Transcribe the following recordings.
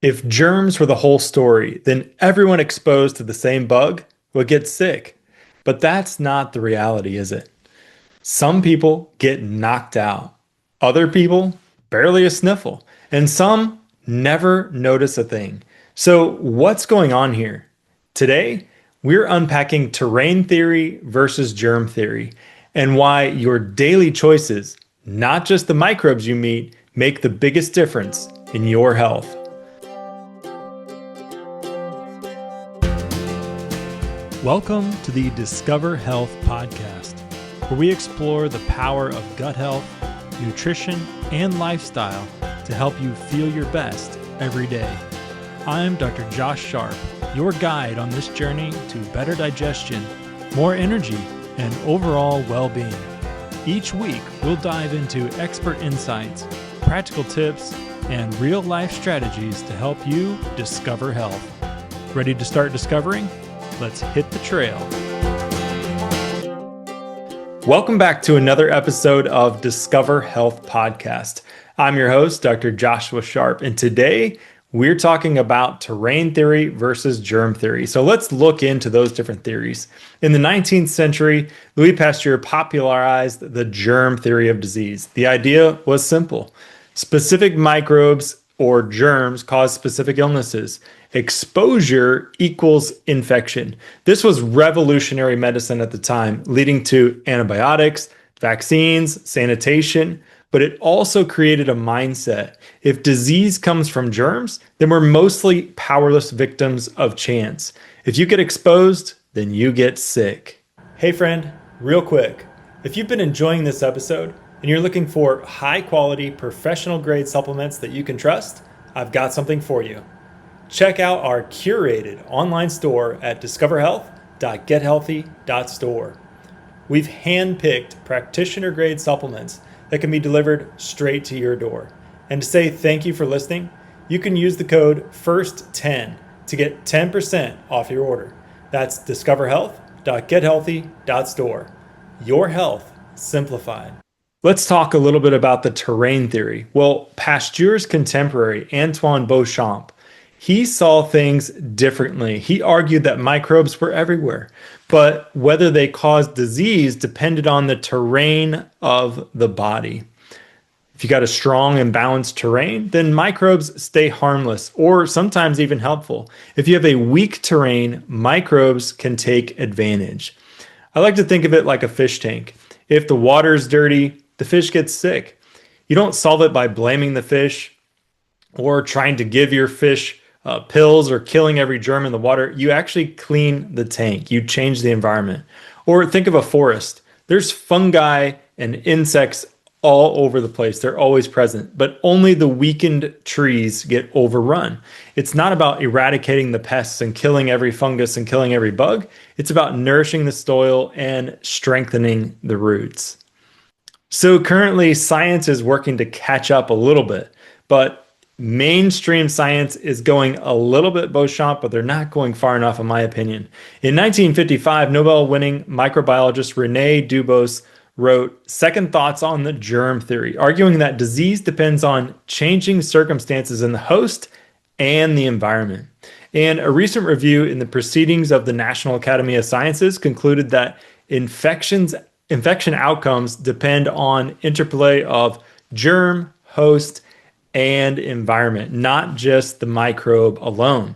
If germs were the whole story, then everyone exposed to the same bug would get sick. But that's not the reality, is it? Some people get knocked out, other people barely a sniffle, and some never notice a thing. So, what's going on here? Today, we're unpacking terrain theory versus germ theory and why your daily choices, not just the microbes you meet, make the biggest difference in your health. Welcome to the Discover Health podcast, where we explore the power of gut health, nutrition, and lifestyle to help you feel your best every day. I'm Dr. Josh Sharp, your guide on this journey to better digestion, more energy, and overall well-being. Each week, we'll dive into expert insights, practical tips, and real-life strategies to help you discover health. Ready to start discovering? Let's hit the trail. Welcome back to another episode of Discover Health Podcast. I'm your host, Dr. Joshua Sharp, and today we're talking about terrain theory versus germ theory. So let's look into those different theories. In the 19th century, Louis Pasteur popularized the germ theory of disease. The idea was simple. Specific microbes or germs cause specific illnesses. Exposure equals infection. This was revolutionary medicine at the time, leading to antibiotics, vaccines, sanitation, but it also created a mindset. If disease comes from germs, then we're mostly powerless victims of chance. If you get exposed, then you get sick. Hey friend, real quick, if you've been enjoying this episode and you're looking for high quality, professional grade supplements that you can trust, I've got something for you. Check out our curated online store at discoverhealth.gethealthy.store. We've handpicked practitioner grade supplements that can be delivered straight to your door. And to say thank you for listening, you can use the code FIRST10 to get 10% off your order. That's discoverhealth.gethealthy.store. Your health simplified. Let's talk a little bit about the terrain theory. Well, Pasteur's contemporary, Antoine Béchamp, he saw things differently. He argued that microbes were everywhere, but whether they caused disease depended on the terrain of the body. If you got a strong and balanced terrain, then microbes stay harmless or sometimes even helpful. If you have a weak terrain, microbes can take advantage. I like to think of it like a fish tank. If the water is dirty, the fish gets sick. You don't solve it by blaming the fish or trying to give your fish pills or killing every germ in the water. You actually clean the tank. You change the environment. Or think of a forest. There's fungi and insects all over the place. They're always present, but only the weakened trees get overrun. It's not about eradicating the pests and killing every fungus and killing every bug. It's about nourishing the soil and strengthening the roots. So currently, science is working to catch up a little bit, but mainstream science is going a little bit Beauchamp, but they're not going far enough, in my opinion. In 1955, Nobel-winning microbiologist René Dubos wrote Second Thoughts on the Germ Theory, arguing that disease depends on changing circumstances in the host and the environment. And a recent review in the Proceedings of the National Academy of Sciences concluded that infection outcomes depend on interplay of germ, host, and environment, not just the microbe alone.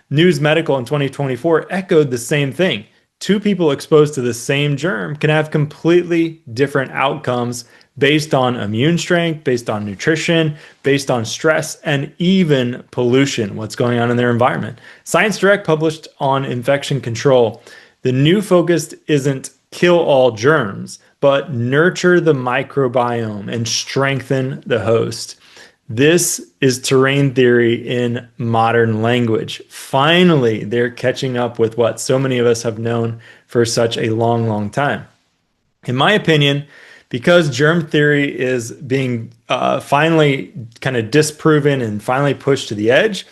News Medical in 2024 echoed the same thing. Two people exposed to the same germ can have completely different outcomes based on immune strength, based on nutrition, based on stress, and even pollution, what's going on in their environment. Science Direct published on infection control. The new focus isn't kill all germs, but nurture the microbiome and strengthen the host. This is terrain theory in modern language. Finally, they're catching up with what so many of us have known for such a long, long time. In my opinion, because germ theory is being finally kind of disproven and finally pushed to the edge,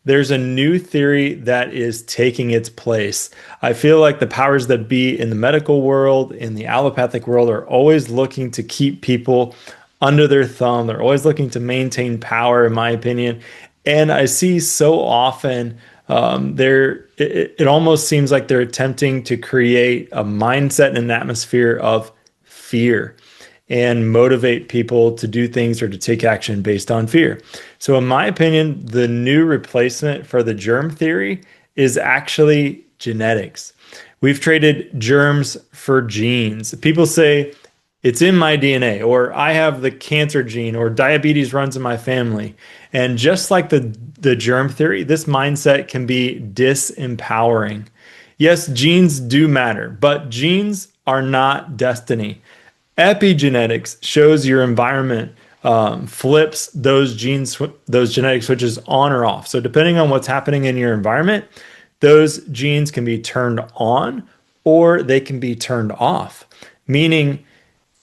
there's a new theory that is taking its place. I feel like the powers that be in the medical world, in the allopathic world, are always looking to keep people under their thumb. They're always looking to maintain power, in my opinion. And I see so often it almost seems like they're attempting to create a mindset and an atmosphere of fear and motivate people to do things or to take action based on fear. So, in my opinion, the new replacement for the germ theory is actually genetics. We've traded germs for genes. People say it's in my DNA, or I have the cancer gene, or diabetes runs in my family. And just like the germ theory, this mindset can be disempowering. Yes, genes do matter, but genes are not destiny. Epigenetics shows your environment flips those those genetic switches on or off. So depending on what's happening in your environment, those genes can be turned on or they can be turned off. Meaning,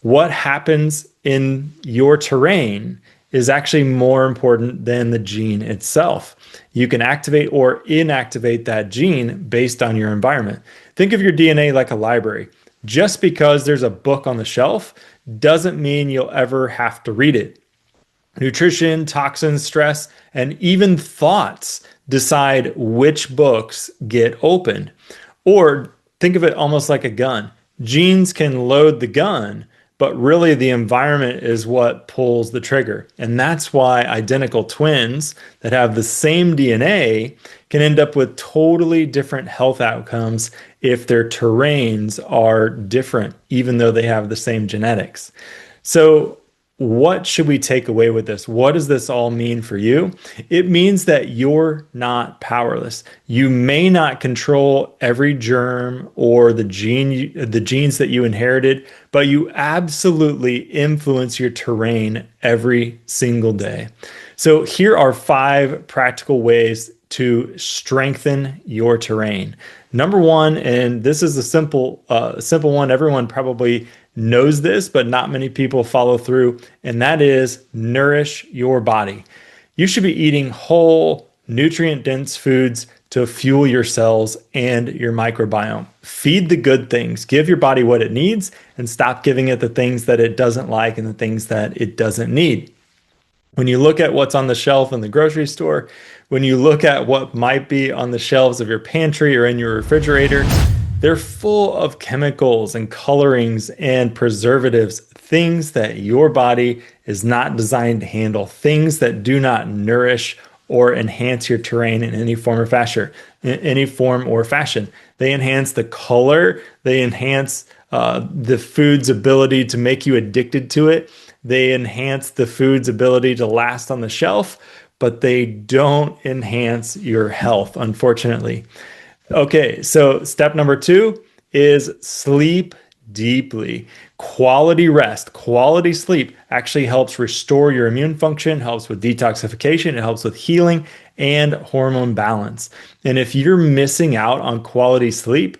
what happens in your terrain is actually more important than the gene itself. You can activate or inactivate that gene based on your environment. Think of your DNA like a library. Just because there's a book on the shelf doesn't mean you'll ever have to read it. Nutrition, toxins, stress, and even thoughts decide which books get opened. Or think of it almost like a gun. Genes can load the gun, but really the environment is what pulls the trigger. And that's why identical twins that have the same DNA can end up with totally different health outcomes if their terrains are different, even though they have the same genetics. So what should we take away with this? What does this all mean for you? It means that you're not powerless. You may not control every germ or the genes that you inherited, but you absolutely influence your terrain every single day. So here are 5 practical ways to strengthen your terrain. Number 1, and this is a simple one. Everyone probably knows this, but not many people follow through, and that is nourish your body. You should be eating whole, nutrient-dense foods to fuel your cells and your microbiome. Feed the good things. Give your body what it needs and stop giving it the things that it doesn't like and the things that it doesn't need. When you look at what's on the shelf in the grocery store, when you look at what might be on the shelves of your pantry or in your refrigerator, they're full of chemicals and colorings and preservatives, things that your body is not designed to handle, things that do not nourish or enhance your terrain in any form or fashion. They enhance the color, they enhance the food's ability to make you addicted to it. They enhance the food's ability to last on the shelf, but they don't enhance your health, unfortunately. Okay, so step number 2 is sleep deeply. Quality rest, quality sleep actually helps restore your immune function, helps with detoxification, it helps with healing and hormone balance. And if you're missing out on quality sleep,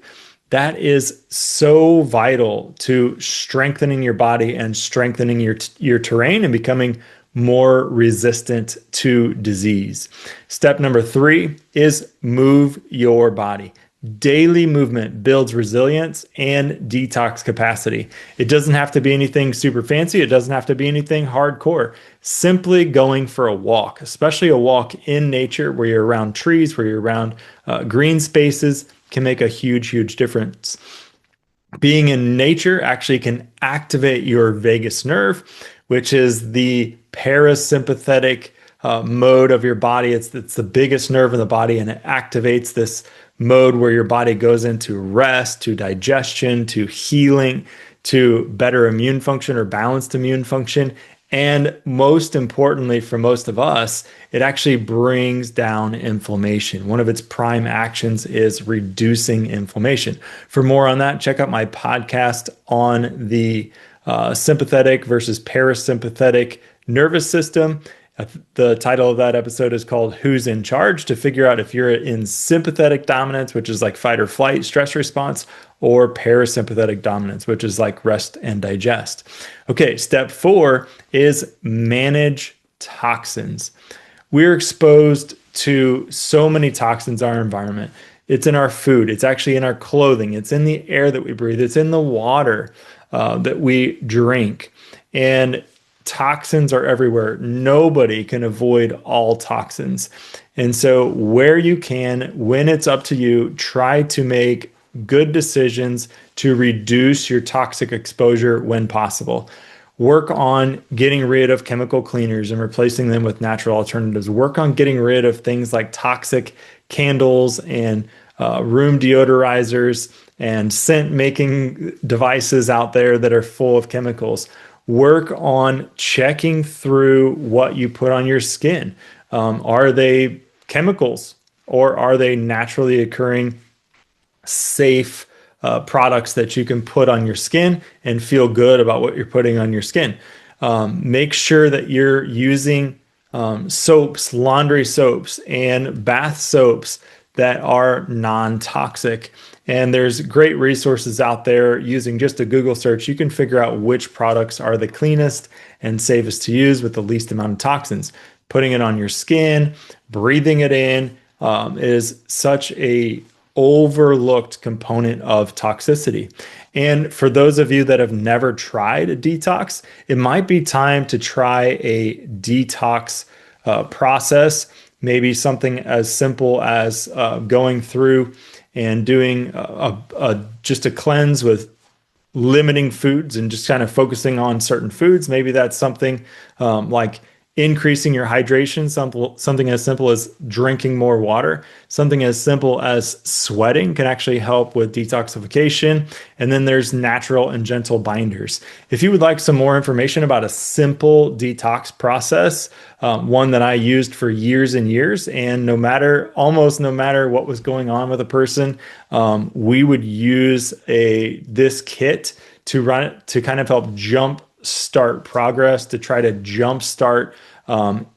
that is so vital to strengthening your body and strengthening your terrain and becoming more resistant to disease. Step number 3 is move your body. Daily movement builds resilience and detox capacity. It doesn't have to be anything super fancy. It doesn't have to be anything hardcore. Simply going for a walk, especially a walk in nature where you're around trees, where you're around green spaces, can make a huge, huge difference. Being in nature actually can activate your vagus nerve, which is the parasympathetic mode of your body. It's the biggest nerve in the body, and it activates this mode where your body goes into rest, to digestion, to healing, to better immune function or balanced immune function. And most importantly, for most of us, it actually brings down inflammation. One of its prime actions is reducing inflammation. For more on that, check out my podcast on the sympathetic versus parasympathetic nervous system. The title of that episode is called Who's in Charge, to figure out if you're in sympathetic dominance, which is like fight or flight stress response, or parasympathetic dominance, which is like rest and digest. Okay, step 4 is manage toxins. We're exposed to so many toxins in our environment. It's in our food. It's actually in our clothing. It's in the air that we breathe. It's in the water that we drink. And toxins are everywhere. Nobody can avoid all toxins. And so, where you can, when it's up to you, try to make good decisions to reduce your toxic exposure when possible. Work on getting rid of chemical cleaners and replacing them with natural alternatives. Work on getting rid of things like toxic candles and room deodorizers and scent making devices out there that are full of chemicals. Work on checking through what you put on your skin. Are they chemicals or are they naturally occurring, safe products that you can put on your skin and feel good about what you're putting on your skin? Make sure that you're using soaps, laundry soaps, and bath soaps that are non-toxic. And there's great resources out there. Using just a Google search, you can figure out which products are the cleanest and safest to use with the least amount of toxins. Putting it on your skin, breathing it in is such a overlooked component of toxicity. And for those of you that have never tried a detox, it might be time to try a detox process. Maybe something as simple as going through and doing just a cleanse with limiting foods and just kind of focusing on certain foods. Maybe that's something like increasing your hydration, something as simple as drinking more water, something as simple as sweating can actually help with detoxification. And then there's natural and gentle binders. If you would like some more information about a simple detox process, one that I used for years and years, and almost no matter what was going on with a person, we would use this kit to run it to kind of help start progress, to try to jumpstart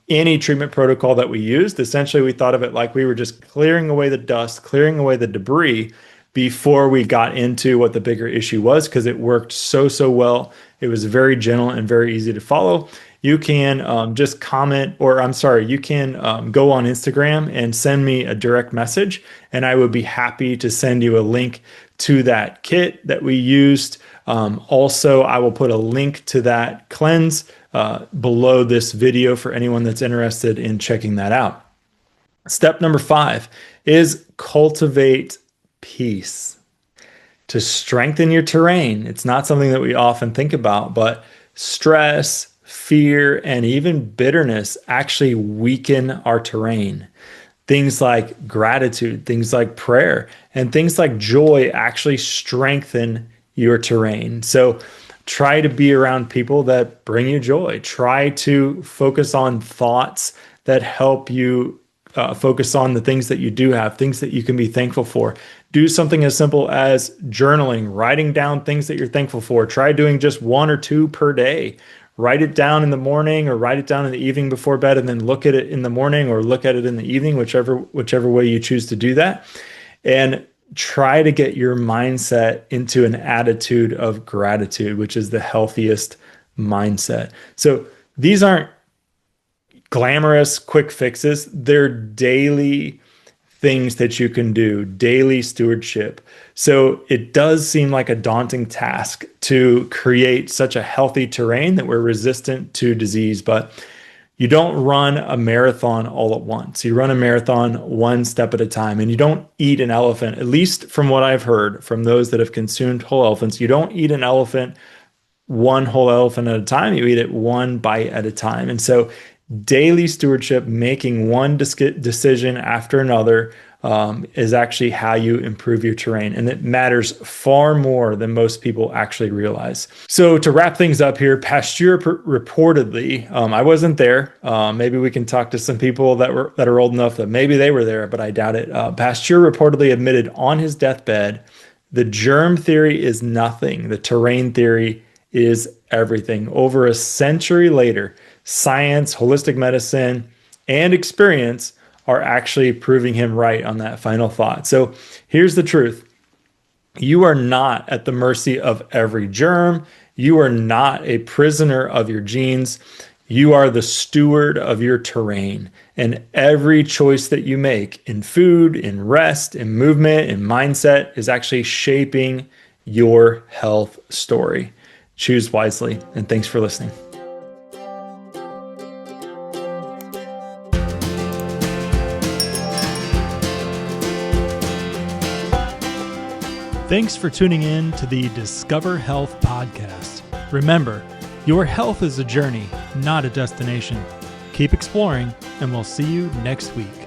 any treatment protocol that we used. Essentially, we thought of it like we were just clearing away the dust, clearing away the debris before we got into what the bigger issue was, because it worked so well. It was very gentle and very easy to follow. You can just comment, or I'm sorry, you can go on Instagram and send me a direct message, and I would be happy to send you a link to that kit that we used. Also, I will put a link to that cleanse below this video for anyone that's interested in checking that out. Step number 5 is cultivate peace. To strengthen your terrain, it's not something that we often think about, but stress, fear, and even bitterness actually weaken our terrain. Things like gratitude, things like prayer, and things like joy actually strengthen your terrain. So try to be around people that bring you joy. Try to focus on thoughts that help you focus on the things that you do have, things that you can be thankful for. Do something as simple as journaling, writing down things that you're thankful for. Try doing just 1 or 2 per day. Write it down in the morning or write it down in the evening before bed, and then look at it in the morning or look at it in the evening, whichever way you choose to do that. And try to get your mindset into an attitude of gratitude, which is the healthiest mindset. So these aren't glamorous quick fixes. They're daily things that you can do, daily stewardship. So it does seem like a daunting task to create such a healthy terrain that we're resistant to disease, but you don't run a marathon all at once. You run a marathon one step at a time, and you don't eat an elephant, at least from what I've heard from those that have consumed whole elephants. You don't eat an elephant one whole elephant at a time. You eat it one bite at a time. And so daily stewardship, making one decision after another, is actually how you improve your terrain. And it matters far more than most people actually realize. So to wrap things up here, Pasteur reportedly, I wasn't there. Maybe we can talk to some people that are old enough that maybe they were there, but I doubt it. Pasteur reportedly admitted on his deathbed, the germ theory is nothing. The terrain theory is everything. Over a century later, science, holistic medicine, and experience are actually proving him right on that final thought. So here's the truth. You are not at the mercy of every germ. You are not a prisoner of your genes. You are the steward of your terrain. And every choice that you make in food, in rest, in movement, in mindset is actually shaping your health story. Choose wisely, and thanks for listening. Thanks for tuning in to the Discover Health podcast. Remember, your health is a journey, not a destination. Keep exploring, and we'll see you next week.